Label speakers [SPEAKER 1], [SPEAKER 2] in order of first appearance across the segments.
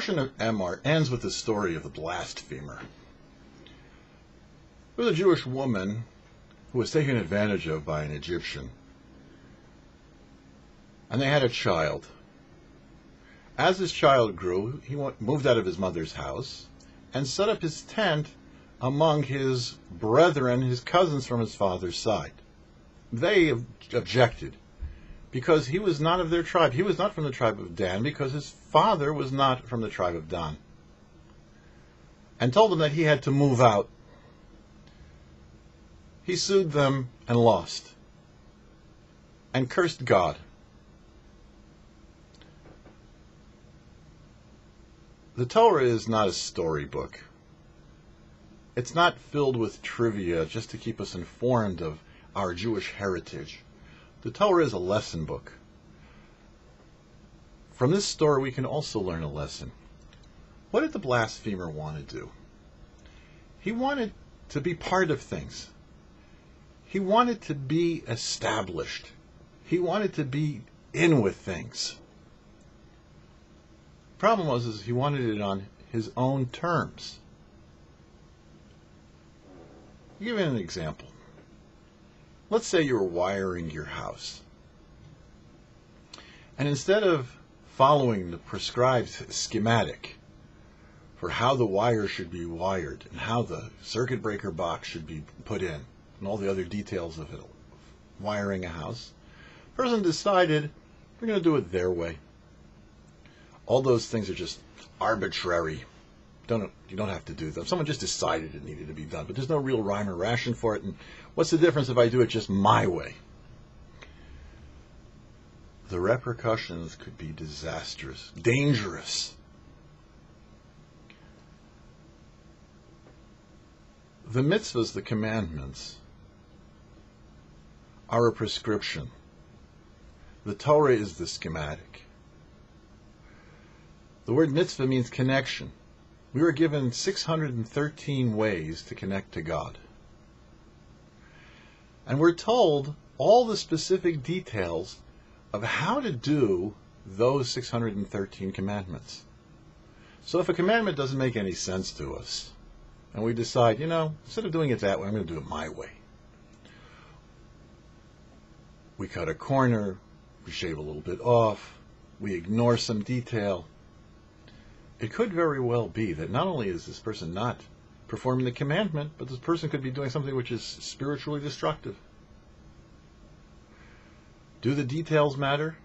[SPEAKER 1] YouParsha Emor ends with the story of the blasphemer. There was a Jewish woman who was taken advantage of by an Egyptian, and they had a child. As this child grew, he moved out of his mother's house and set up his tent among his brethren, his cousins from his father's side. They objected because he was not of their tribe. He was not from the tribe of Dan because his father was not from the tribe of Dan, and told them that he had to move out. He sued them and lost, and cursed God. The Torah is not a storybook. It's not filled with trivia just to keep us informed of our Jewish heritage. The Torah is a lesson book. From this story we can also learn a lesson. What did the blasphemer want to do? He wanted to be part of things. He wanted to be established. He wanted to be in with things. The problem was he wanted it on his own terms. I'll give you an example. Let's say you're wiring your house, and instead of following the prescribed schematic for how the wire should be wired and how the circuit breaker box should be put in and all the other details of it, wiring a house, the person decided we're going to do it their way. All those things are just arbitrary. You don't have to do them. Someone just decided it needed to be done, but there's no real rhyme or ration for it. And what's the difference if I do it just my way? The repercussions could be disastrous, dangerous. The mitzvahs, the commandments, are a prescription. The Torah is the schematic. The word mitzvah means connection. We were given 613 ways to connect to God. And we're told all the specific details of how to do those 613 commandments. So if a commandment doesn't make any sense to us, and we decide, instead of doing it that way, I'm going to do it my way. We cut a corner, we shave a little bit off, we ignore some detail. It could very well be that not only is this person not performing the commandment, but this person could be doing something which is spiritually destructive. Do the details matter?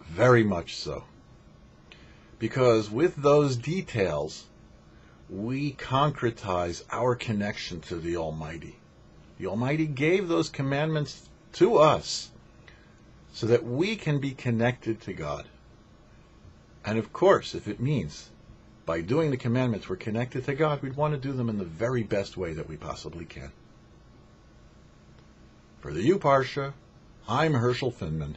[SPEAKER 1] Very much so. Because with those details, we concretize our connection to the Almighty. The Almighty gave those commandments to us so that we can be connected to God. And of course, if it means by doing the commandments we're connected to God, we'd want to do them in the very best way that we possibly can. For the YouParsha, I'm Herschel Finman.